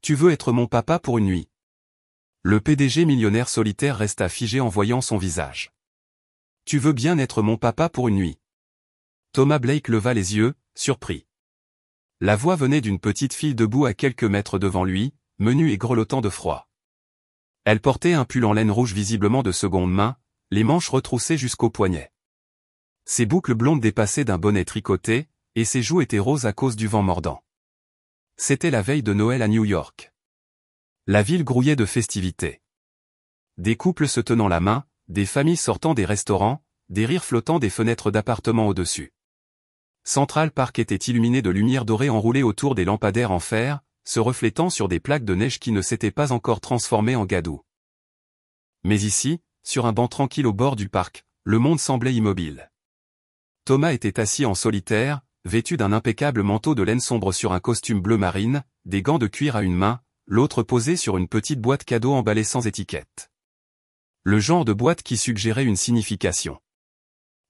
Tu veux être mon papa pour une nuit? Le PDG millionnaire solitaire resta figé en voyant son visage. Tu veux bien être mon papa pour une nuit? Thomas Blake leva les yeux, surpris. La voix venait d'une petite fille debout à quelques mètres devant lui, menue et grelottant de froid. Elle portait un pull en laine rouge visiblement de seconde main, les manches retroussées jusqu'au poignet. Ses boucles blondes dépassaient d'un bonnet tricoté, et ses joues étaient roses à cause du vent mordant. C'était la veille de Noël à New York. La ville grouillait de festivités. Des couples se tenant la main, des familles sortant des restaurants, des rires flottant des fenêtres d'appartements au-dessus. Central Park était illuminé de lumières dorées enroulées autour des lampadaires en fer, se reflétant sur des plaques de neige qui ne s'étaient pas encore transformées en gadou. Mais ici, sur un banc tranquille au bord du parc, le monde semblait immobile. Thomas était assis en solitaire, vêtu d'un impeccable manteau de laine sombre sur un costume bleu marine, des gants de cuir à une main, l'autre posé sur une petite boîte cadeau emballée sans étiquette. Le genre de boîte qui suggérait une signification.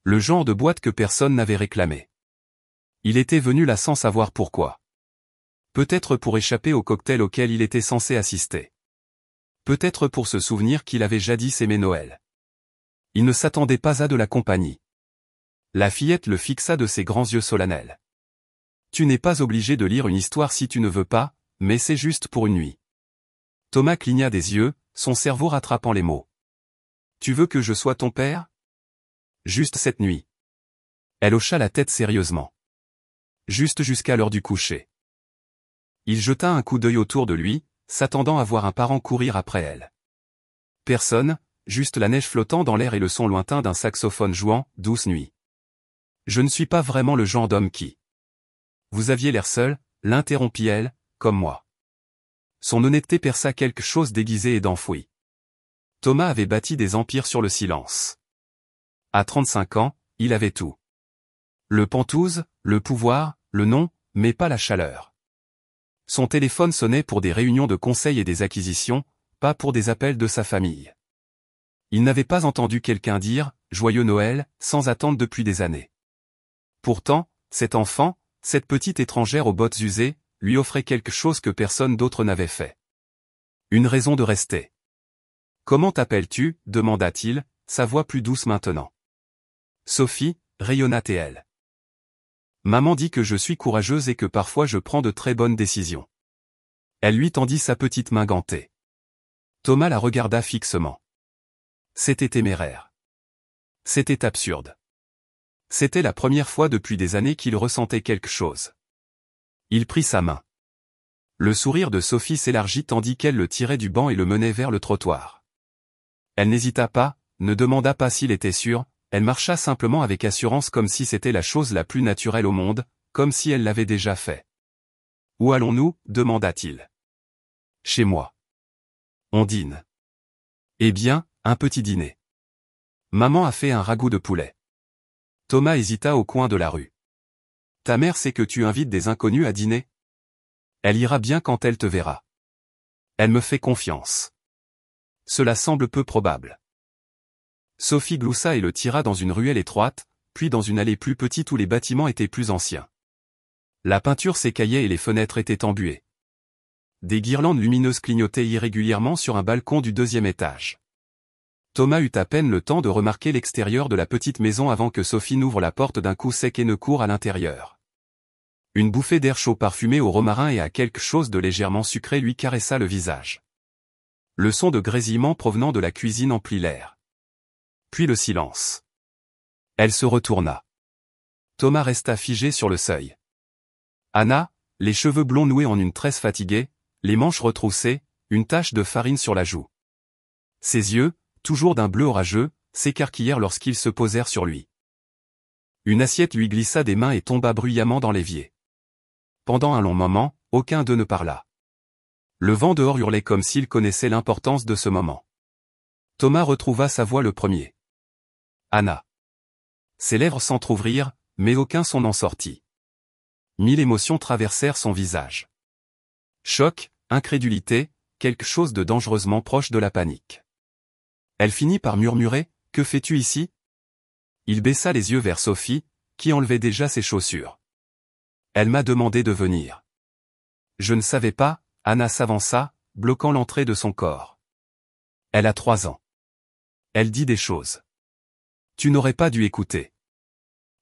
Le genre de boîte que personne n'avait réclamé. Il était venu là sans savoir pourquoi. Peut-être pour échapper au cocktail auquel il était censé assister. Peut-être pour se souvenir qu'il avait jadis aimé Noël. Il ne s'attendait pas à de la compagnie. La fillette le fixa de ses grands yeux solennels. Tu n'es pas obligé de lire une histoire si tu ne veux pas, mais c'est juste pour une nuit. Thomas cligna des yeux, son cerveau rattrapant les mots. Tu veux que je sois ton père? Juste cette nuit. Elle hocha la tête sérieusement. Juste jusqu'à l'heure du coucher. Il jeta un coup d'œil autour de lui, s'attendant à voir un parent courir après elle. Personne, juste la neige flottant dans l'air et le son lointain d'un saxophone jouant, douce nuit. Je ne suis pas vraiment le genre d'homme qui... Vous aviez l'air seul, l'interrompit-elle, comme moi. Son honnêteté perça quelque chose d'aiguisé et d'enfoui. Thomas avait bâti des empires sur le silence. À 35 ans, il avait tout. Le pantouse, le pouvoir, le nom, mais pas la chaleur. Son téléphone sonnait pour des réunions de conseil et des acquisitions, pas pour des appels de sa famille. Il n'avait pas entendu quelqu'un dire « Joyeux Noël » sans attendre depuis des années. Pourtant, cet enfant, cette petite étrangère aux bottes usées, lui offrait quelque chose que personne d'autre n'avait fait. Une raison de rester. « Comment t'appelles-tu » demanda-t-il, sa voix plus douce maintenant. Sophie, rayonna-t-elle. Maman dit que je suis courageuse et que parfois je prends de très bonnes décisions. Elle lui tendit sa petite main gantée. Thomas la regarda fixement. C'était téméraire. C'était absurde. C'était la première fois depuis des années qu'il ressentait quelque chose. Il prit sa main. Le sourire de Sophie s'élargit tandis qu'elle le tirait du banc et le menait vers le trottoir. Elle n'hésita pas, ne demanda pas s'il était sûr, elle marcha simplement avec assurance comme si c'était la chose la plus naturelle au monde, comme si elle l'avait déjà fait. « Où allons-nous » demanda-t-il. « Chez moi. On dîne. » « Eh bien, un petit dîner. Maman a fait un ragoût de poulet. » Thomas hésita au coin de la rue. « Ta mère sait que tu invites des inconnus à dîner? Elle ira bien quand elle te verra. Elle me fait confiance. Cela semble peu probable. » Sophie gloussa et le tira dans une ruelle étroite, puis dans une allée plus petite où les bâtiments étaient plus anciens. La peinture s'écaillait et les fenêtres étaient embuées. Des guirlandes lumineuses clignotaient irrégulièrement sur un balcon du 2e étage. Thomas eut à peine le temps de remarquer l'extérieur de la petite maison avant que Sophie n'ouvre la porte d'un coup sec et ne court à l'intérieur. Une bouffée d'air chaud parfumé au romarin et à quelque chose de légèrement sucré lui caressa le visage. Le son de grésillement provenant de la cuisine emplit l'air. Puis le silence. Elle se retourna. Thomas resta figé sur le seuil. Anna, les cheveux blonds noués en une tresse fatiguée, les manches retroussées, une tache de farine sur la joue. Ses yeux, toujours d'un bleu orageux, s'écarquillèrent lorsqu'ils se posèrent sur lui. Une assiette lui glissa des mains et tomba bruyamment dans l'évier. Pendant un long moment, aucun d'eux ne parla. Le vent dehors hurlait comme s'il connaissait l'importance de ce moment. Thomas retrouva sa voix le premier. Anna. Ses lèvres s'entr'ouvrirent, mais aucun son n'en sortit. 1000 émotions traversèrent son visage. Choc, incrédulité, quelque chose de dangereusement proche de la panique. Elle finit par murmurer, « Que fais-tu ici » Il baissa les yeux vers Sophie, qui enlevait déjà ses chaussures. « Elle m'a demandé de venir. » « Je ne savais pas, » Anna s'avança, bloquant l'entrée de son corps. Elle a 3 ans. Elle dit des choses. Tu n'aurais pas dû écouter.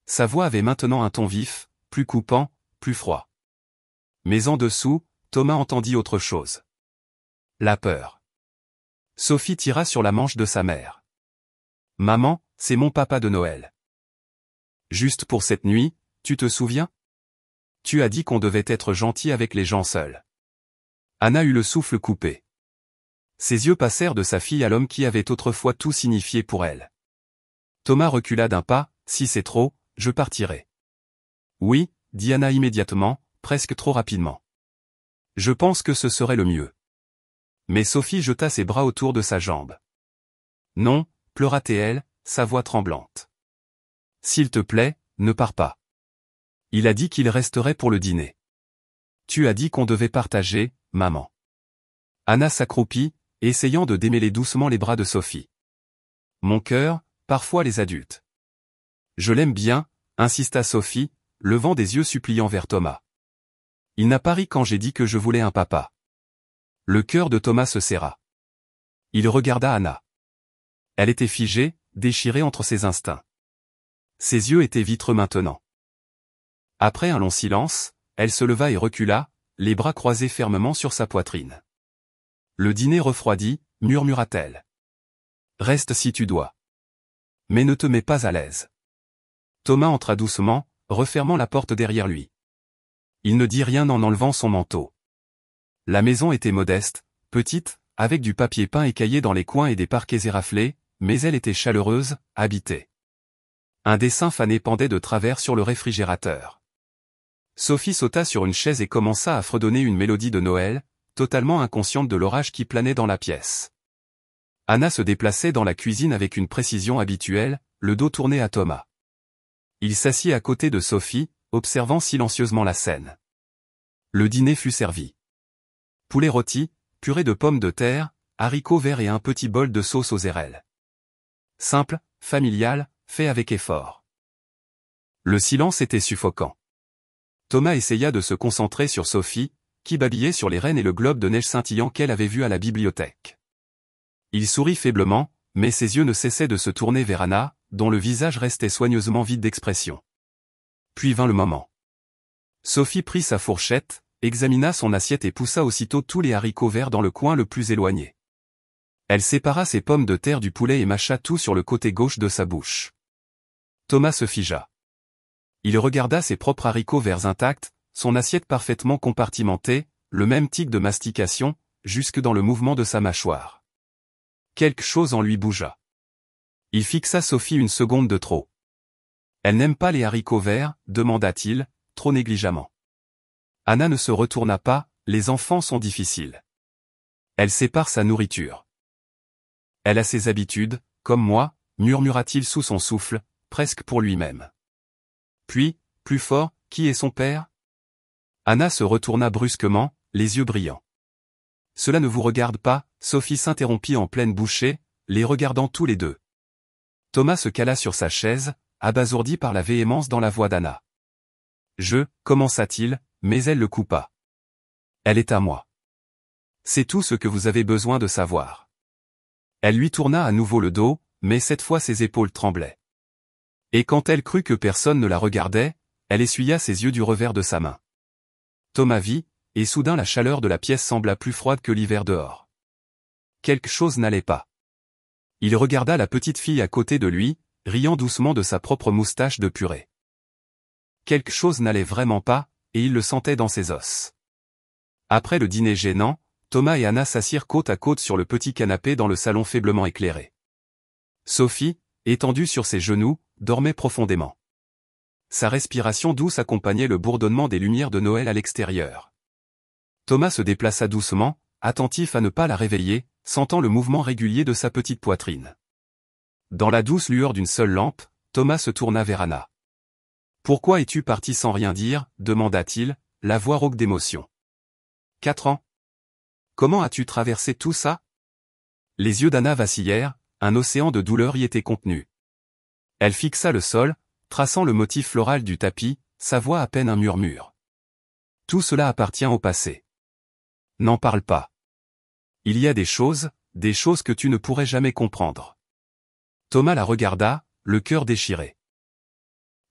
Sa voix avait maintenant un ton vif, plus coupant, plus froid. Mais en dessous, Thomas entendit autre chose. La peur. Sophie tira sur la manche de sa mère. Maman, c'est mon papa de Noël. Juste pour cette nuit, tu te souviens? Tu as dit qu'on devait être gentil avec les gens seuls. Anna eut le souffle coupé. Ses yeux passèrent de sa fille à l'homme qui avait autrefois tout signifié pour elle. Thomas recula d'un pas, si c'est trop, je partirai. Oui, dit Anna immédiatement, presque trop rapidement. Je pense que ce serait le mieux. Mais Sophie jeta ses bras autour de sa jambe. Non, pleura-t-elle, sa voix tremblante. S'il te plaît, ne pars pas. Il a dit qu'il resterait pour le dîner. Tu as dit qu'on devait partager, maman. Anna s'accroupit, essayant de démêler doucement les bras de Sophie. Mon cœur, parfois les adultes. Je l'aime bien, insista Sophie, levant des yeux suppliants vers Thomas. Il n'a pas ri quand j'ai dit que je voulais un papa. Le cœur de Thomas se serra. Il regarda Anna. Elle était figée, déchirée entre ses instincts. Ses yeux étaient vitreux maintenant. Après un long silence, elle se leva et recula, les bras croisés fermement sur sa poitrine. Le dîner refroidit, murmura-t-elle. Reste si tu dois. Mais ne te mets pas à l'aise. Thomas entra doucement, refermant la porte derrière lui. Il ne dit rien en enlevant son manteau. La maison était modeste, petite, avec du papier peint écaillé dans les coins et des parquets éraflés, mais elle était chaleureuse, habitée. Un dessin fané pendait de travers sur le réfrigérateur. Sophie sauta sur une chaise et commença à fredonner une mélodie de Noël, totalement inconsciente de l'orage qui planait dans la pièce. Anna se déplaçait dans la cuisine avec une précision habituelle, le dos tourné à Thomas. Il s'assit à côté de Sophie, observant silencieusement la scène. Le dîner fut servi. Poulet rôti, purée de pommes de terre, haricots verts et un petit bol de sauce aux érelles. Simple, familial, fait avec effort. Le silence était suffocant. Thomas essaya de se concentrer sur Sophie, qui babillait sur les rennes et le globe de neige scintillant qu'elle avait vu à la bibliothèque. Il sourit faiblement, mais ses yeux ne cessaient de se tourner vers Anna, dont le visage restait soigneusement vide d'expression. Puis vint le moment. Sophie prit sa fourchette, examina son assiette et poussa aussitôt tous les haricots verts dans le coin le plus éloigné. Elle sépara ses pommes de terre du poulet et mâcha tout sur le côté gauche de sa bouche. Thomas se figea. Il regarda ses propres haricots verts intacts, son assiette parfaitement compartimentée, le même tic de mastication, jusque dans le mouvement de sa mâchoire. Quelque chose en lui bougea. Il fixa Sophie une seconde de trop. Elle n'aime pas les haricots verts, demanda-t-il, trop négligemment. Anna ne se retourna pas, les enfants sont difficiles. Elle sépare sa nourriture. Elle a ses habitudes, comme moi, murmura-t-il sous son souffle, presque pour lui-même. Puis, plus fort, qui est son père? Anna se retourna brusquement, les yeux brillants. Cela ne vous regarde pas, Sophie s'interrompit en pleine bouchée, les regardant tous les deux. Thomas se cala sur sa chaise, abasourdi par la véhémence dans la voix d'Anna. Commença-t-il, mais elle le coupa. Elle est à moi. C'est tout ce que vous avez besoin de savoir. Elle lui tourna à nouveau le dos, mais cette fois ses épaules tremblaient. Et quand elle crut que personne ne la regardait, elle essuya ses yeux du revers de sa main. Thomas vit, et soudain la chaleur de la pièce sembla plus froide que l'hiver dehors. Quelque chose n'allait pas. Il regarda la petite fille à côté de lui, riant doucement de sa propre moustache de purée. Quelque chose n'allait vraiment pas, et il le sentait dans ses os. Après le dîner gênant, Thomas et Anna s'assirent côte à côte sur le petit canapé dans le salon faiblement éclairé. Sophie, étendue sur ses genoux, dormait profondément. Sa respiration douce accompagnait le bourdonnement des lumières de Noël à l'extérieur. Thomas se déplaça doucement, attentif à ne pas la réveiller, sentant le mouvement régulier de sa petite poitrine. Dans la douce lueur d'une seule lampe, Thomas se tourna vers Anna. « Pourquoi es-tu parti sans rien dire ?» demanda-t-il, la voix rauque d'émotion. 4 ans. Comment as-tu traversé tout ça? Les yeux d'Anna vacillèrent, un océan de douleur y était contenu. Elle fixa le sol, traçant le motif floral du tapis, sa voix à peine un murmure. Tout cela appartient au passé. N'en parle pas. Il y a des choses que tu ne pourrais jamais comprendre. Thomas la regarda, le cœur déchiré.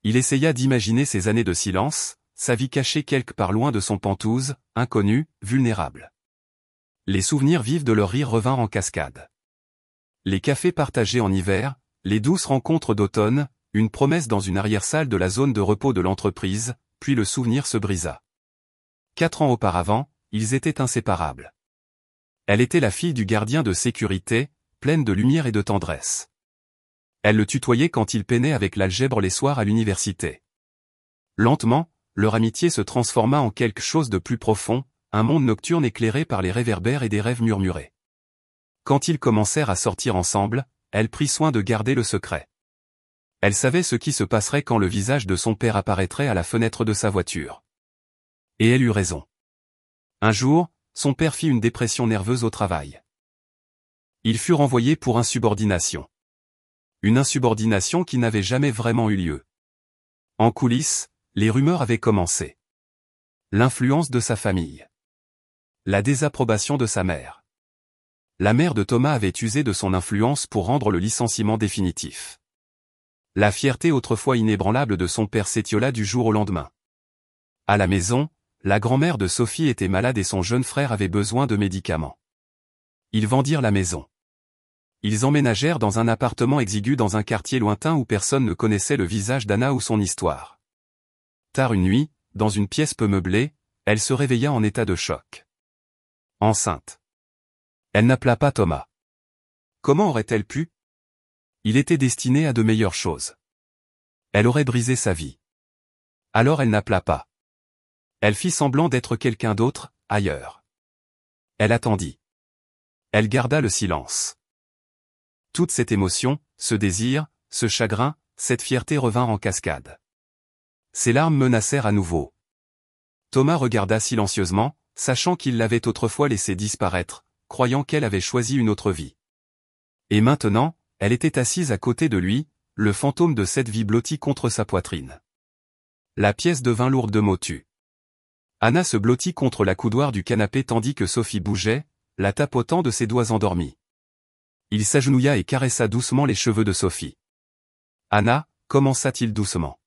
Il essaya d'imaginer ces années de silence, sa vie cachée quelque part loin de son Penthouse, inconnu, vulnérable. Les souvenirs vifs de leur rire revinrent en cascade. Les cafés partagés en hiver, les douces rencontres d'automne, une promesse dans une arrière-salle de la zone de repos de l'entreprise, puis le souvenir se brisa. 4 ans auparavant, ils étaient inséparables. Elle était la fille du gardien de sécurité, pleine de lumière et de tendresse. Elle le tutoyait quand il peinait avec l'algèbre les soirs à l'université. Lentement, leur amitié se transforma en quelque chose de plus profond, un monde nocturne éclairé par les réverbères et des rêves murmurés. Quand ils commencèrent à sortir ensemble, elle prit soin de garder le secret. Elle savait ce qui se passerait quand le visage de son père apparaîtrait à la fenêtre de sa voiture. Et elle eut raison. Un jour, son père fit une dépression nerveuse au travail. Il fut renvoyé pour insubordination. Une insubordination qui n'avait jamais vraiment eu lieu. En coulisses, les rumeurs avaient commencé. L'influence de sa famille. La désapprobation de sa mère. La mère de Thomas avait usé de son influence pour rendre le licenciement définitif. La fierté autrefois inébranlable de son père s'étiola du jour au lendemain. À la maison, la grand-mère de Sophie était malade et son jeune frère avait besoin de médicaments. Ils vendirent la maison. Ils emménagèrent dans un appartement exigu dans un quartier lointain où personne ne connaissait le visage d'Anna ou son histoire. Tard une nuit, dans une pièce peu meublée, elle se réveilla en état de choc. Enceinte. Elle n'appela pas Thomas. Comment aurait-elle pu? Il était destiné à de meilleures choses. Elle aurait brisé sa vie. Alors elle n'appela pas. Elle fit semblant d'être quelqu'un d'autre, ailleurs. Elle attendit. Elle garda le silence. Toute cette émotion, ce désir, ce chagrin, cette fierté revinrent en cascade. Ses larmes menacèrent à nouveau. Thomas regarda silencieusement, sachant qu'il l'avait autrefois laissée disparaître, croyant qu'elle avait choisi une autre vie. Et maintenant, elle était assise à côté de lui, le fantôme de cette vie blottie contre sa poitrine. La pièce devint lourde de motus. Anna se blottit contre la coudoir du canapé tandis que Sophie bougeait, la tapotant de ses doigts endormis. Il s'agenouilla et caressa doucement les cheveux de Sophie. Anna, commença-t-il doucement.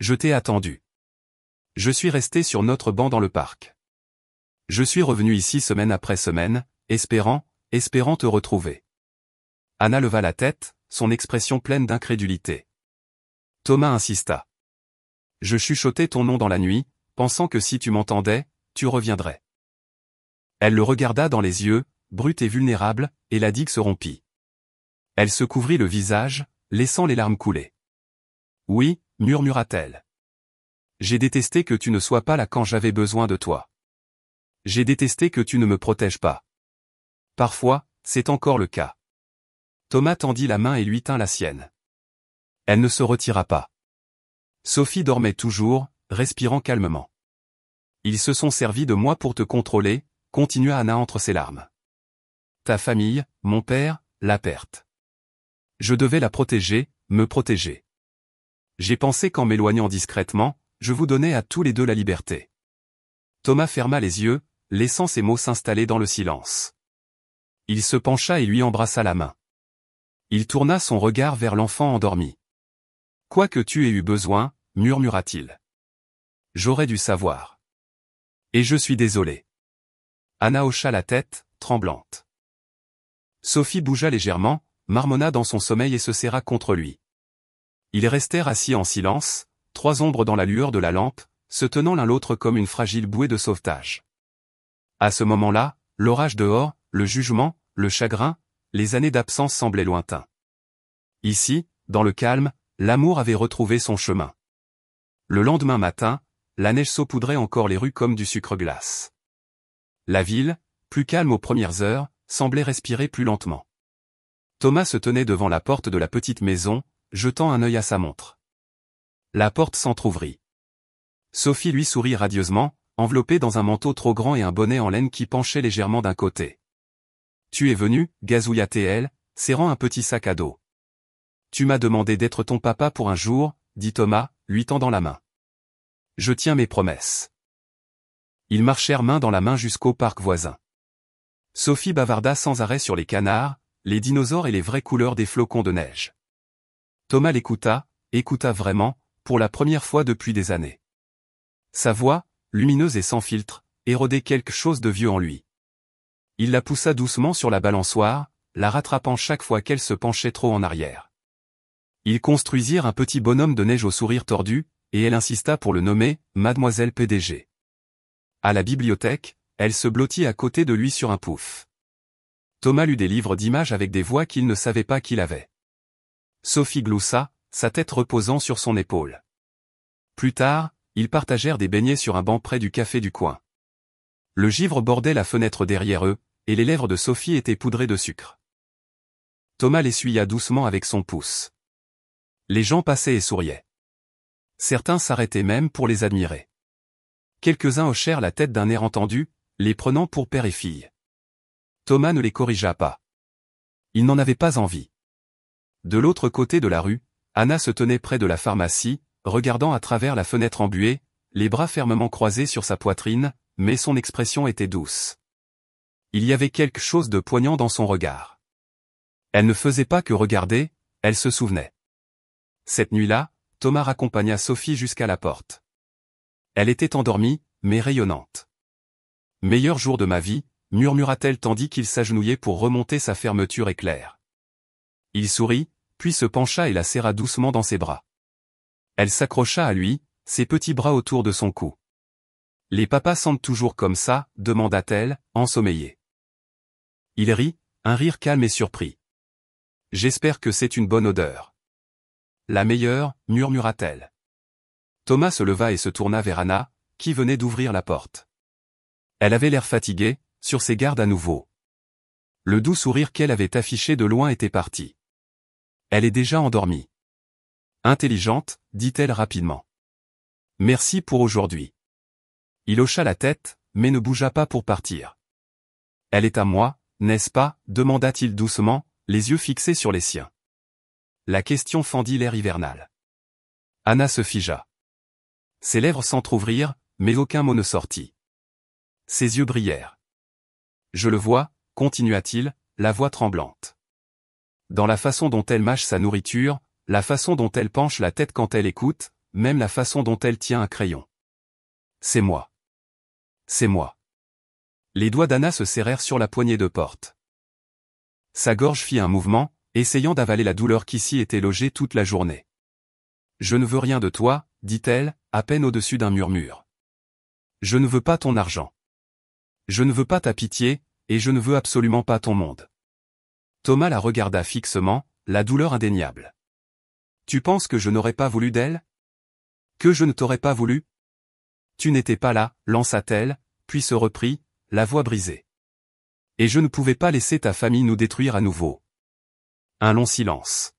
Je t'ai attendu. Je suis resté sur notre banc dans le parc. Je suis revenu ici semaine après semaine, espérant te retrouver. Anna leva la tête, son expression pleine d'incrédulité. Thomas insista. Je chuchotais ton nom dans la nuit, pensant que si tu m'entendais, tu reviendrais. Elle le regarda dans les yeux, brute et vulnérable, et la digue se rompit. Elle se couvrit le visage, laissant les larmes couler. Oui, murmura-t-elle. J'ai détesté que tu ne sois pas là quand j'avais besoin de toi. J'ai détesté que tu ne me protèges pas. Parfois, c'est encore le cas. Thomas tendit la main et lui tint la sienne. Elle ne se retira pas. Sophie dormait toujours, respirant calmement. Ils se sont servis de moi pour te contrôler, continua Anna entre ses larmes. Ta famille, mon père, la perte. Je devais la protéger, me protéger. J'ai pensé qu'en m'éloignant discrètement, je vous donnais à tous les deux la liberté. Thomas ferma les yeux, laissant ses mots s'installer dans le silence. Il se pencha et lui embrassa la main. Il tourna son regard vers l'enfant endormi. Quoi que tu aies eu besoin, murmura-t-il. J'aurais dû savoir. Et je suis désolé. Anna hocha la tête, tremblante. Sophie bougea légèrement, marmonna dans son sommeil et se serra contre lui. Ils restèrent assis en silence, 3 ombres dans la lueur de la lampe, se tenant l'un l'autre comme une fragile bouée de sauvetage. À ce moment-là, l'orage dehors, le jugement, le chagrin, les années d'absence semblaient lointains. Ici, dans le calme, l'amour avait retrouvé son chemin. Le lendemain matin, la neige saupoudrait encore les rues comme du sucre-glace. La ville, plus calme aux premières heures, semblait respirer plus lentement. Thomas se tenait devant la porte de la petite maison, jetant un œil à sa montre. La porte s'entr'ouvrit. Sophie lui sourit radieusement, enveloppée dans un manteau trop grand et un bonnet en laine qui penchait légèrement d'un côté. « Tu es venu, gazouilla-t-elle, serrant un petit sac à dos. Tu m'as demandé d'être ton papa pour un jour, dit Thomas, lui tendant la main. Je tiens mes promesses. Ils marchèrent main dans la main jusqu'au parc voisin. Sophie bavarda sans arrêt sur les canards, les dinosaures et les vraies couleurs des flocons de neige. Thomas l'écouta, écouta vraiment, pour la première fois depuis des années. Sa voix, lumineuse et sans filtre, érodait quelque chose de vieux en lui. Il la poussa doucement sur la balançoire, la rattrapant chaque fois qu'elle se penchait trop en arrière. Ils construisirent un petit bonhomme de neige au sourire tordu, et elle insista pour le nommer « Mademoiselle PDG ». À la bibliothèque, elle se blottit à côté de lui sur un pouf. Thomas lut des livres d'images avec des voix qu'il ne savait pas qu'il avait. Sophie gloussa, sa tête reposant sur son épaule. Plus tard, ils partagèrent des beignets sur un banc près du café du coin. Le givre bordait la fenêtre derrière eux, et les lèvres de Sophie étaient poudrées de sucre. Thomas l'essuya doucement avec son pouce. Les gens passaient et souriaient. Certains s'arrêtaient même pour les admirer. Quelques-uns hochèrent la tête d'un air entendu, les prenant pour père et fille. Thomas ne les corrigea pas. Il n'en avait pas envie. De l'autre côté de la rue, Anna se tenait près de la pharmacie, regardant à travers la fenêtre embuée, les bras fermement croisés sur sa poitrine, mais son expression était douce. Il y avait quelque chose de poignant dans son regard. Elle ne faisait pas que regarder, elle se souvenait. Cette nuit-là, Thomas raccompagna Sophie jusqu'à la porte. Elle était endormie, mais rayonnante. « Meilleur jour de ma vie », murmura-t-elle tandis qu'il s'agenouillait pour remonter sa fermeture éclair. Il sourit, puis se pencha et la serra doucement dans ses bras. Elle s'accrocha à lui, ses petits bras autour de son cou. « Les papas sentent toujours comme ça ?» demanda-t-elle, ensommeillée. Il rit, un rire calme et surpris. « J'espère que c'est une bonne odeur. »« La meilleure » murmura-t-elle. Thomas se leva et se tourna vers Anna, qui venait d'ouvrir la porte. Elle avait l'air fatiguée, sur ses gardes à nouveau. Le doux sourire qu'elle avait affiché de loin était parti. Elle est déjà endormie. Intelligente, dit-elle rapidement. Merci pour aujourd'hui. Il hocha la tête, mais ne bougea pas pour partir. Elle est à moi, n'est-ce pas, demanda-t-il doucement, les yeux fixés sur les siens. La question fendit l'air hivernal. Anna se figea. Ses lèvres s'entr'ouvrirent, mais aucun mot ne sortit. Ses yeux brillèrent. Je le vois, continua-t-il, la voix tremblante. Dans la façon dont elle mâche sa nourriture, la façon dont elle penche la tête quand elle écoute, même la façon dont elle tient un crayon. C'est moi. C'est moi. Les doigts d'Anna se serrèrent sur la poignée de porte. Sa gorge fit un mouvement, essayant d'avaler la douleur qui s'y était logée toute la journée. Je ne veux rien de toi, dit-elle, à peine au-dessus d'un murmure. Je ne veux pas ton argent. Je ne veux pas ta pitié, et je ne veux absolument pas ton monde. Thomas la regarda fixement, la douleur indéniable. Tu penses que je n'aurais pas voulu d'elle? Que je ne t'aurais pas voulu? Tu n'étais pas là, lança-t-elle, puis se reprit, la voix brisée. Et je ne pouvais pas laisser ta famille nous détruire à nouveau. Un long silence.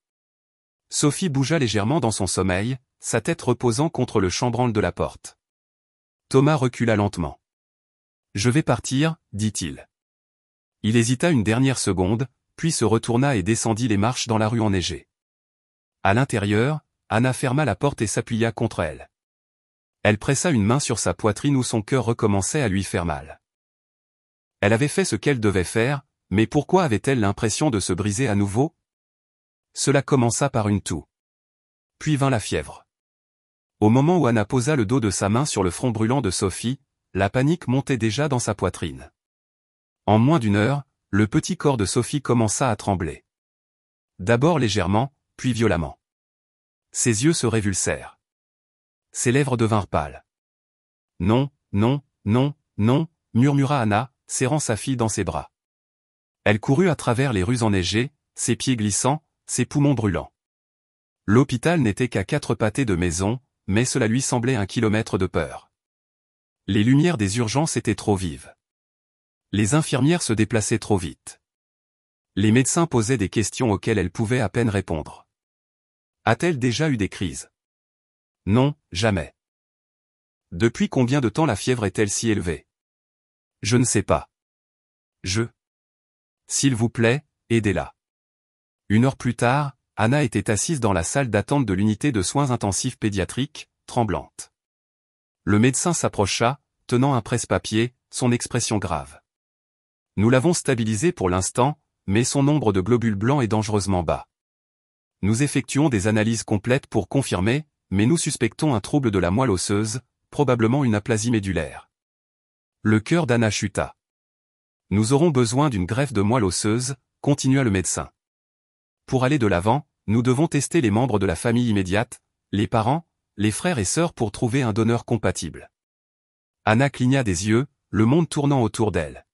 Sophie bougea légèrement dans son sommeil, sa tête reposant contre le chambranle de la porte. Thomas recula lentement. Je vais partir, dit-il. Il hésita une dernière seconde, puis se retourna et descendit les marches dans la rue enneigée. À l'intérieur, Anna ferma la porte et s'appuya contre elle. Elle pressa une main sur sa poitrine où son cœur recommençait à lui faire mal. Elle avait fait ce qu'elle devait faire, mais pourquoi avait-elle l'impression de se briser à nouveau? Cela commença par une toux. Puis vint la fièvre. Au moment où Anna posa le dos de sa main sur le front brûlant de Sophie, la panique montait déjà dans sa poitrine. En moins d'une heure, le petit corps de Sophie commença à trembler. D'abord légèrement, puis violemment. Ses yeux se révulsèrent. Ses lèvres devinrent pâles. Non, non, non, non, murmura Anna, serrant sa fille dans ses bras. Elle courut à travers les rues enneigées, ses pieds glissants, ses poumons brûlants. L'hôpital n'était qu'à 4 pâtés de maison, mais cela lui semblait 1 kilomètre de peur. Les lumières des urgences étaient trop vives. Les infirmières se déplaçaient trop vite. Les médecins posaient des questions auxquelles elle pouvait à peine répondre. A-t-elle déjà eu des crises? Non, jamais. Depuis combien de temps la fièvre est-elle si élevée? Je ne sais pas. S'il vous plaît, aidez-la. 1 heure plus tard, Anna était assise dans la salle d'attente de l'unité de soins intensifs pédiatriques, tremblante. Le médecin s'approcha, tenant un presse-papier, son expression grave. Nous l'avons stabilisé pour l'instant, mais son nombre de globules blancs est dangereusement bas. Nous effectuons des analyses complètes pour confirmer, mais nous suspectons un trouble de la moelle osseuse, probablement une aplasie médulaire. Le cœur d'Anna chuta. Nous aurons besoin d'une greffe de moelle osseuse, continua le médecin. Pour aller de l'avant, nous devons tester les membres de la famille immédiate, les parents, les frères et sœurs pour trouver un donneur compatible. Anna cligna des yeux, le monde tournant autour d'elle.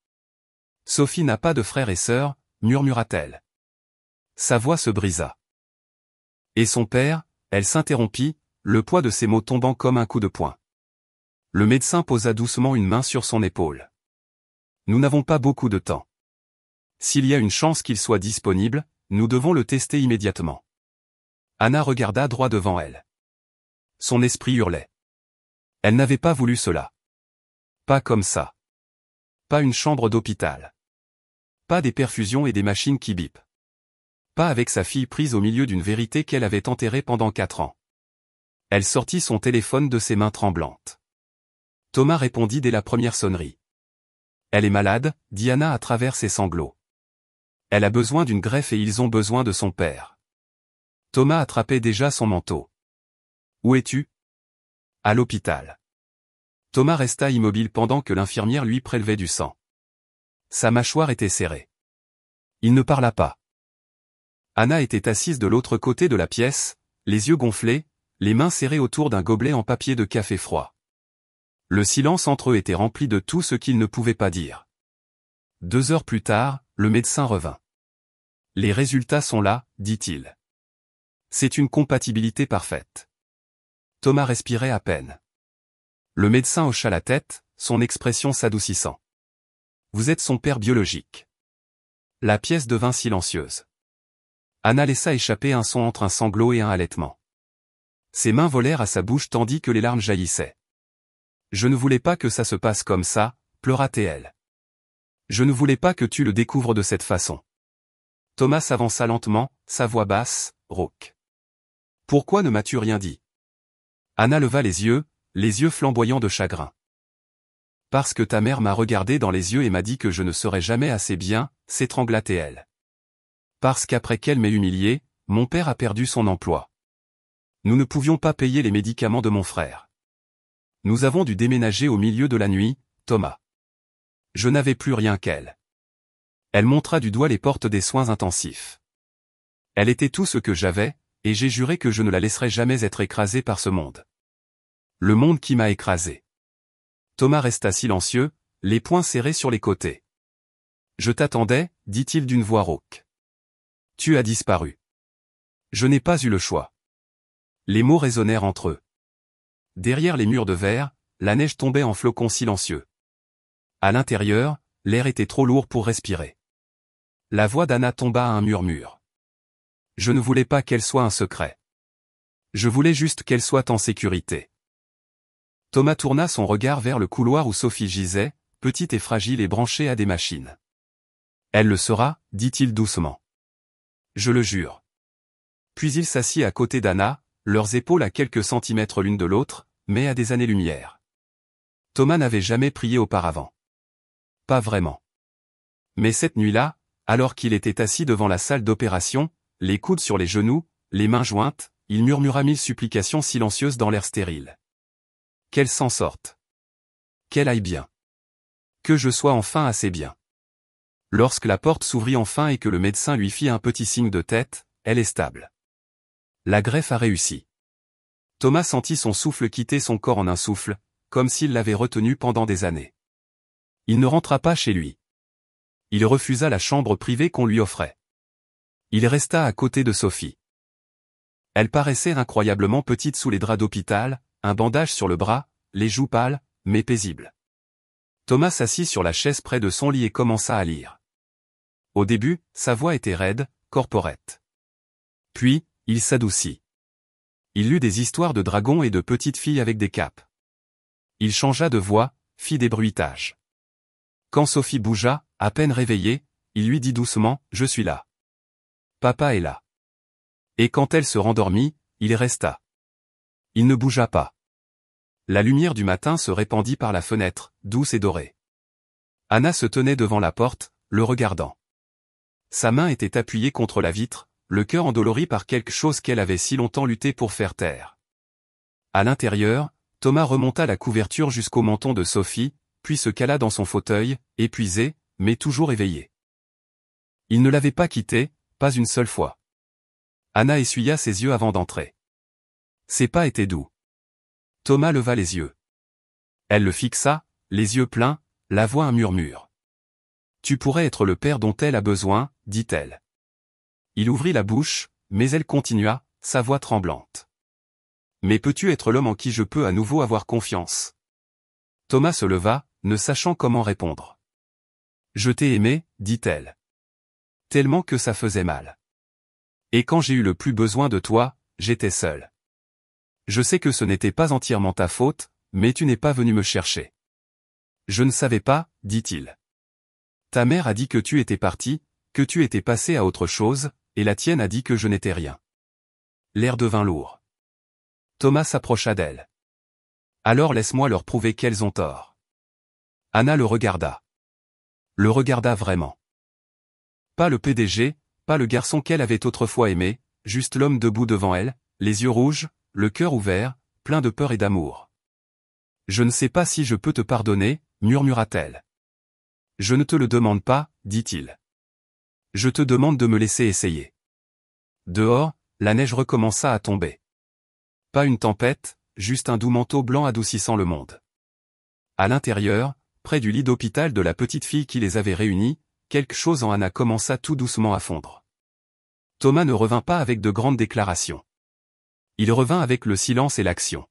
Sophie n'a pas de frères et sœurs, murmura-t-elle. Sa voix se brisa. Et son père, elle s'interrompit, le poids de ses mots tombant comme un coup de poing. Le médecin posa doucement une main sur son épaule. Nous n'avons pas beaucoup de temps. S'il y a une chance qu'il soit disponible, nous devons le tester immédiatement. Anna regarda droit devant elle. Son esprit hurlait. Elle n'avait pas voulu cela. Pas comme ça. Pas une chambre d'hôpital. Pas des perfusions et des machines qui bipent. Pas avec sa fille prise au milieu d'une vérité qu'elle avait enterrée pendant 4 ans. Elle sortit son téléphone de ses mains tremblantes. Thomas répondit dès la première sonnerie. Elle est malade, dit Anna à travers ses sanglots. Elle a besoin d'une greffe et ils ont besoin de son père. Thomas attrapait déjà son manteau. Où es-tu? À l'hôpital. Thomas resta immobile pendant que l'infirmière lui prélevait du sang. Sa mâchoire était serrée. Il ne parla pas. Anna était assise de l'autre côté de la pièce, les yeux gonflés, les mains serrées autour d'un gobelet en papier de café froid. Le silence entre eux était rempli de tout ce qu'ils ne pouvaient pas dire. 2 heures plus tard, le médecin revint. Les résultats sont là, dit-il. C'est une compatibilité parfaite. Thomas respirait à peine. Le médecin hocha la tête, son expression s'adoucissant. Vous êtes son père biologique. La pièce devint silencieuse. Anna laissa échapper un son entre un sanglot et un halètement. Ses mains volèrent à sa bouche tandis que les larmes jaillissaient. Je ne voulais pas que ça se passe comme ça, pleura-t-elle. Je ne voulais pas que tu le découvres de cette façon. Thomas s'avança lentement, sa voix basse, rauque. Pourquoi ne m'as-tu rien dit? Anna leva les yeux flamboyants de chagrin. Parce que ta mère m'a regardé dans les yeux et m'a dit que je ne serais jamais assez bien, s'étrangla-t-elle. Parce qu'après qu'elle m'ait humilié, mon père a perdu son emploi. Nous ne pouvions pas payer les médicaments de mon frère. Nous avons dû déménager au milieu de la nuit, Thomas. Je n'avais plus rien qu'elle. Elle montra du doigt les portes des soins intensifs. Elle était tout ce que j'avais, et j'ai juré que je ne la laisserais jamais être écrasée par ce monde. Le monde qui m'a écrasé. Thomas resta silencieux, les poings serrés sur les côtés. Je t'attendais, dit-il d'une voix rauque. Tu as disparu. Je n'ai pas eu le choix. Les mots résonnèrent entre eux. Derrière les murs de verre, la neige tombait en flocons silencieux. À l'intérieur, l'air était trop lourd pour respirer. La voix d'Anna tomba à un murmure. Je ne voulais pas qu'elle soit un secret. Je voulais juste qu'elle soit en sécurité. Thomas tourna son regard vers le couloir où Sophie gisait, petite et fragile et branchée à des machines. Elle le sera, dit-il doucement. Je le jure. Puis il s'assit à côté d'Anna, leurs épaules à quelques centimètres l'une de l'autre, mais à des années-lumière. Thomas n'avait jamais prié auparavant. Pas vraiment. Mais cette nuit-là, alors qu'il était assis devant la salle d'opération, les coudes sur les genoux, les mains jointes, il murmura 1000 supplications silencieuses dans l'air stérile. Qu'elle s'en sorte. Qu'elle aille bien. Que je sois enfin assez bien. Lorsque la porte s'ouvrit enfin et que le médecin lui fit un petit signe de tête, elle est stable. La greffe a réussi. Thomas sentit son souffle quitter son corps en un souffle, comme s'il l'avait retenu pendant des années. Il ne rentra pas chez lui. Il refusa la chambre privée qu'on lui offrait. Il resta à côté de Sophie. Elle paraissait incroyablement petite sous les draps d'hôpital, un bandage sur le bras, les joues pâles, mais paisibles. Thomas s'assit sur la chaise près de son lit et commença à lire. Au début, sa voix était raide, corporate. Puis, il s'adoucit. Il lut des histoires de dragons et de petites filles avec des capes. Il changea de voix, fit des bruitages. Quand Sophie bougea, à peine réveillée, il lui dit doucement « Je suis là. Papa est là. » Et quand elle se rendormit, il resta. Il ne bougea pas. La lumière du matin se répandit par la fenêtre, douce et dorée. Anna se tenait devant la porte, le regardant. Sa main était appuyée contre la vitre, le cœur endolori par quelque chose qu'elle avait si longtemps lutté pour faire taire. À l'intérieur, Thomas remonta la couverture jusqu'au menton de Sophie, puis se cala dans son fauteuil, épuisé, mais toujours éveillé. Il ne l'avait pas quittée, pas une seule fois. Anna essuya ses yeux avant d'entrer. Ses pas étaient doux. Thomas leva les yeux. Elle le fixa, les yeux pleins, la voix un murmure. « Tu pourrais être le père dont elle a besoin, dit-elle. » Il ouvrit la bouche, mais elle continua, sa voix tremblante. « Mais peux-tu être l'homme en qui je peux à nouveau avoir confiance ?» Thomas se leva, ne sachant comment répondre. « Je t'ai aimé, dit-elle. Tellement que ça faisait mal. Et quand j'ai eu le plus besoin de toi, j'étais seul. Je sais que ce n'était pas entièrement ta faute, mais tu n'es pas venu me chercher. Je ne savais pas, dit-il. Ta mère a dit que tu étais parti, que tu étais passé à autre chose, et la tienne a dit que je n'étais rien. » L'air devint lourd. Thomas s'approcha d'elle. « Alors laisse-moi leur prouver qu'elles ont tort. » Anna le regarda. Le regarda vraiment. Pas le PDG, pas le garçon qu'elle avait autrefois aimé, juste l'homme debout devant elle, les yeux rouges, le cœur ouvert, plein de peur et d'amour. « Je ne sais pas si je peux te pardonner, » murmura-t-elle. « Je ne te le demande pas, dit-il. Je te demande de me laisser essayer. » Dehors, la neige recommença à tomber. Pas une tempête, juste un doux manteau blanc adoucissant le monde. À l'intérieur, près du lit d'hôpital de la petite fille qui les avait réunis, quelque chose en Anna commença tout doucement à fondre. Thomas ne revint pas avec de grandes déclarations. Il revint avec le silence et l'action.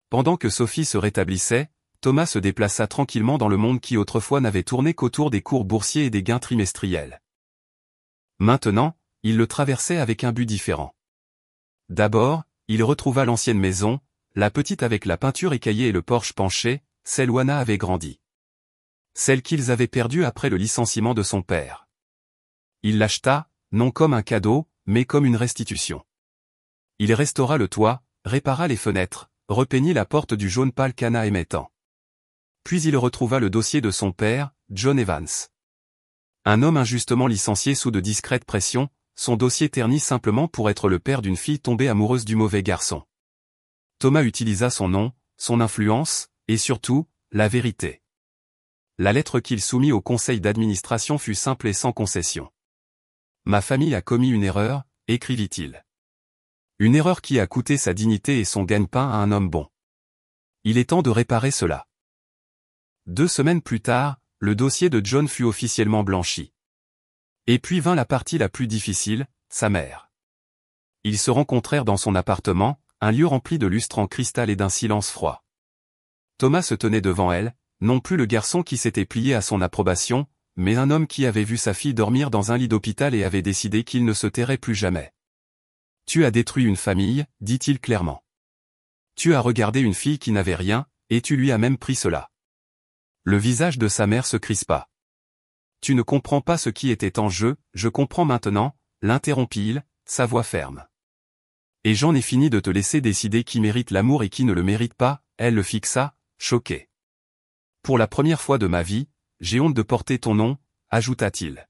Pendant que Sophie se rétablissait, Thomas se déplaça tranquillement dans le monde qui autrefois n'avait tourné qu'autour des cours boursiers et des gains trimestriels. Maintenant, il le traversait avec un but différent. D'abord, il retrouva l'ancienne maison, la petite avec la peinture écaillée et le porche penché, celle où Anna avait grandi. Celle qu'ils avaient perdue après le licenciement de son père. Il l'acheta, non comme un cadeau, mais comme une restitution. Il restaura le toit, répara les fenêtres, repeignit la porte du jaune pâle qu'Anna aimait tant. Puis il retrouva le dossier de son père, John Evans. Un homme injustement licencié sous de discrètes pressions, son dossier terni simplement pour être le père d'une fille tombée amoureuse du mauvais garçon. Thomas utilisa son nom, son influence, et surtout, la vérité. La lettre qu'il soumit au conseil d'administration fut simple et sans concession. « Ma famille a commis une erreur », écrivit-il. Une erreur qui a coûté sa dignité et son gagne-pain à un homme bon. Il est temps de réparer cela. 2 semaines plus tard, le dossier de John fut officiellement blanchi. Et puis vint la partie la plus difficile, sa mère. Ils se rencontrèrent dans son appartement, un lieu rempli de lustres en cristal et d'un silence froid. Thomas se tenait devant elle, non plus le garçon qui s'était plié à son approbation, mais un homme qui avait vu sa fille dormir dans un lit d'hôpital et avait décidé qu'il ne se tairait plus jamais. « Tu as détruit une famille, dit-il clairement. Tu as regardé une fille qui n'avait rien, et tu lui as même pris cela. » Le visage de sa mère se crispa. « Tu ne comprends pas ce qui était en jeu, je comprends maintenant, » l'interrompit-il, sa voix ferme. « Et j'en ai fini de te laisser décider qui mérite l'amour et qui ne le mérite pas, » elle le fixa, choquée. « Pour la première fois de ma vie, j'ai honte de porter ton nom, » ajouta-t-il.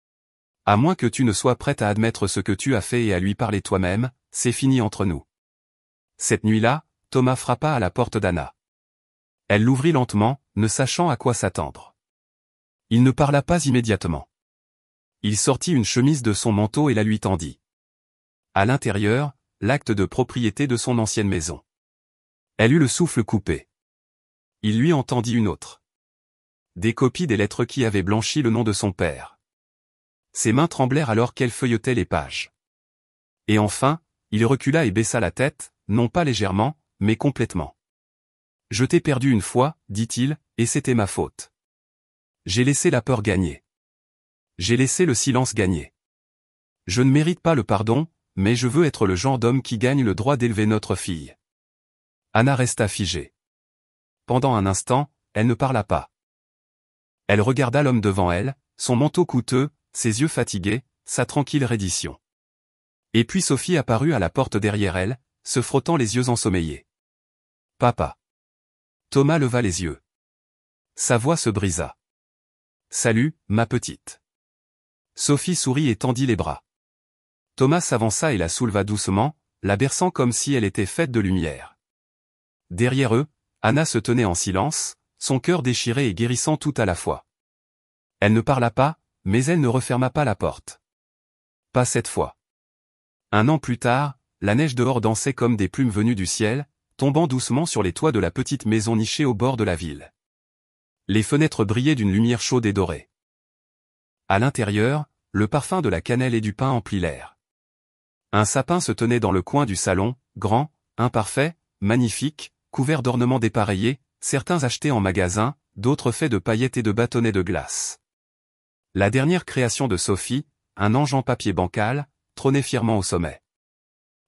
« À moins que tu ne sois prête à admettre ce que tu as fait et à lui parler toi-même, c'est fini entre nous. » Cette nuit-là, Thomas frappa à la porte d'Anna. Elle l'ouvrit lentement, ne sachant à quoi s'attendre. Il ne parla pas immédiatement. Il sortit une chemise de son manteau et la lui tendit. À l'intérieur, l'acte de propriété de son ancienne maison. Elle eut le souffle coupé. Il lui en tendit une autre. Des copies des lettres qui avaient blanchi le nom de son père. Ses mains tremblèrent alors qu'elle feuilletait les pages. Et enfin, il recula et baissa la tête, non pas légèrement, mais complètement. « Je t'ai perdu une fois, dit-il, et c'était ma faute. J'ai laissé la peur gagner. J'ai laissé le silence gagner. Je ne mérite pas le pardon, mais je veux être le genre d'homme qui gagne le droit d'élever notre fille. » Anna resta figée. Pendant un instant, elle ne parla pas. Elle regarda l'homme devant elle, son manteau coûteux, ses yeux fatigués, sa tranquille reddition. Et puis Sophie apparut à la porte derrière elle, se frottant les yeux ensommeillés. « Papa. » Thomas leva les yeux. Sa voix se brisa. Salut, ma petite. Sophie sourit et tendit les bras. Thomas s'avança et la souleva doucement, la berçant comme si elle était faite de lumière. Derrière eux, Anna se tenait en silence, son cœur déchiré et guérissant tout à la fois. Elle ne parla pas, mais elle ne referma pas la porte. Pas cette fois. 1 an plus tard, la neige dehors dansait comme des plumes venues du ciel, tombant doucement sur les toits de la petite maison nichée au bord de la ville. Les fenêtres brillaient d'une lumière chaude et dorée. À l'intérieur, le parfum de la cannelle et du pain emplit l'air. Un sapin se tenait dans le coin du salon, grand, imparfait, magnifique, couvert d'ornements dépareillés, certains achetés en magasin, d'autres faits de paillettes et de bâtonnets de glace. La dernière création de Sophie, un ange en papier bancal, trônait fièrement au sommet.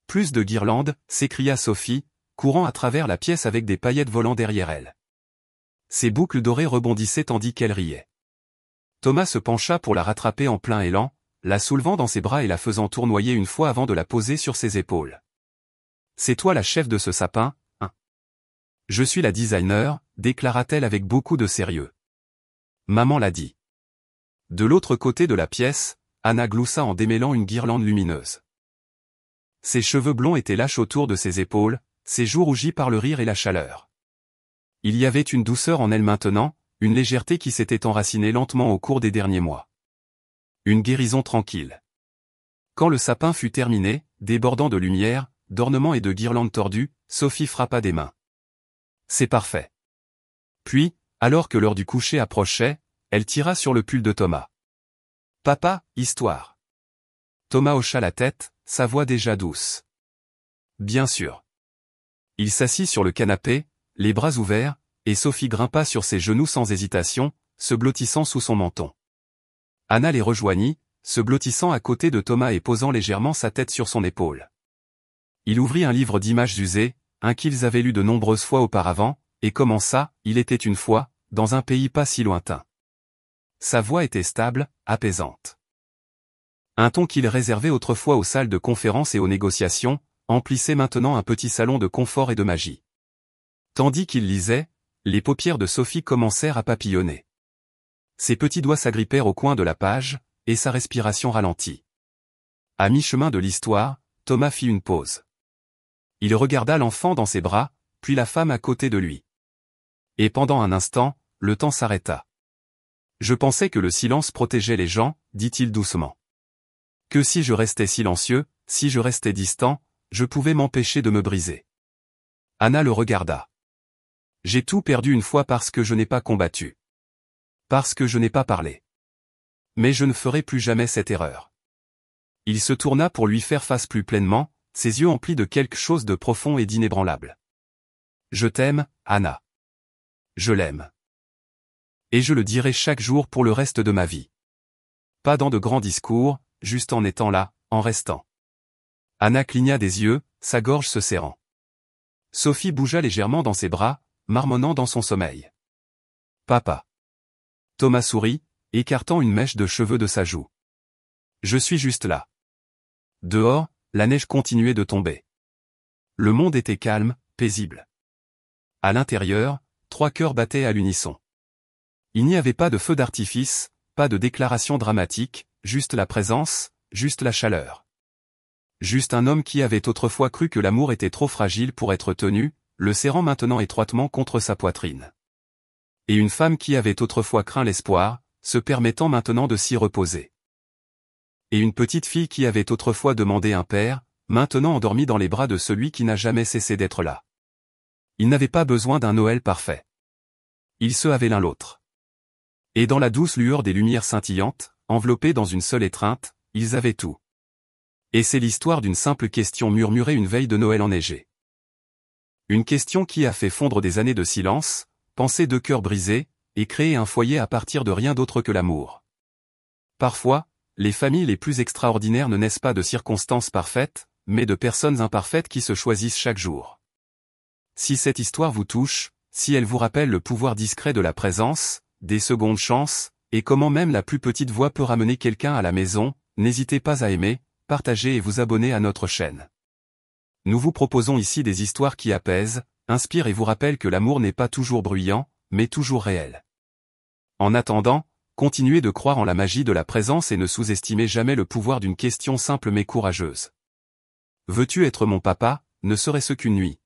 Plus de guirlandes, s'écria Sophie, courant à travers la pièce avec des paillettes volant derrière elle. Ses boucles dorées rebondissaient tandis qu'elle riait. Thomas se pencha pour la rattraper en plein élan, la soulevant dans ses bras et la faisant tournoyer une fois avant de la poser sur ses épaules. « C'est toi la chef de ce sapin, hein ? Je suis la designer, déclara-t-elle avec beaucoup de sérieux. Maman l'a dit. De l'autre côté de la pièce, Anna gloussa en démêlant une guirlande lumineuse. Ses cheveux blonds étaient lâches autour de ses épaules, ses joues rougies par le rire et la chaleur. Il y avait une douceur en elle maintenant, une légèreté qui s'était enracinée lentement au cours des derniers mois. Une guérison tranquille. Quand le sapin fut terminé, débordant de lumière, d'ornements et de guirlandes tordues, Sophie frappa des mains. C'est parfait. Puis, alors que l'heure du coucher approchait, elle tira sur le pull de Thomas. Papa, histoire. Thomas hocha la tête, sa voix déjà douce. Bien sûr. Il s'assit sur le canapé, les bras ouverts, et Sophie grimpa sur ses genoux sans hésitation, se blottissant sous son menton. Anna les rejoignit, se blottissant à côté de Thomas et posant légèrement sa tête sur son épaule. Il ouvrit un livre d'images usées, un qu'ils avaient lu de nombreuses fois auparavant, et commença, il était une fois, dans un pays pas si lointain. Sa voix était stable, apaisante. Un ton qu'il réservait autrefois aux salles de conférences et aux négociations, emplissait maintenant un petit salon de confort et de magie. Tandis qu'il lisait, les paupières de Sophie commencèrent à papillonner. Ses petits doigts s'agrippèrent au coin de la page, et sa respiration ralentit. À mi-chemin de l'histoire, Thomas fit une pause. Il regarda l'enfant dans ses bras, puis la femme à côté de lui. Et pendant un instant, le temps s'arrêta. Je pensais que le silence protégeait les gens, dit-il doucement. Que si je restais silencieux, si je restais distant, je pouvais m'empêcher de me briser. Anna le regarda. J'ai tout perdu une fois parce que je n'ai pas combattu. Parce que je n'ai pas parlé. Mais je ne ferai plus jamais cette erreur. Il se tourna pour lui faire face plus pleinement, ses yeux emplis de quelque chose de profond et d'inébranlable. Je t'aime, Anna. Je l'aime. Et je le dirai chaque jour pour le reste de ma vie. Pas dans de grands discours, juste en étant là, en restant. Anna cligna des yeux, sa gorge se serrant. Sophie bougea légèrement dans ses bras, marmonnant dans son sommeil. Papa. Thomas sourit, écartant une mèche de cheveux de sa joue. Je suis juste là. Dehors, la neige continuait de tomber. Le monde était calme, paisible. À l'intérieur, 3 cœurs battaient à l'unisson. Il n'y avait pas de feu d'artifice, pas de déclaration dramatique, juste la présence, juste la chaleur. Juste un homme qui avait autrefois cru que l'amour était trop fragile pour être tenu, le serrant maintenant étroitement contre sa poitrine. Et une femme qui avait autrefois craint l'espoir, se permettant maintenant de s'y reposer. Et une petite fille qui avait autrefois demandé un père, maintenant endormie dans les bras de celui qui n'a jamais cessé d'être là. Ils n'avaient pas besoin d'un Noël parfait. Ils se avaient l'un l'autre. Et dans la douce lueur des lumières scintillantes, enveloppés dans une seule étreinte, ils avaient tout. Et c'est l'histoire d'une simple question murmurée une veille de Noël enneigé. Une question qui a fait fondre des années de silence, penser 2 cœurs brisés, et créer un foyer à partir de rien d'autre que l'amour. Parfois, les familles les plus extraordinaires ne naissent pas de circonstances parfaites, mais de personnes imparfaites qui se choisissent chaque jour. Si cette histoire vous touche, si elle vous rappelle le pouvoir discret de la présence, des secondes chances, et comment même la plus petite voix peut ramener quelqu'un à la maison, n'hésitez pas à aimer, partager et vous abonner à notre chaîne. Nous vous proposons ici des histoires qui apaisent, inspire et vous rappelle que l'amour n'est pas toujours bruyant, mais toujours réel. En attendant, continuez de croire en la magie de la présence et ne sous-estimez jamais le pouvoir d'une question simple mais courageuse. Veux-tu être mon papa, ne serait-ce qu'une nuit?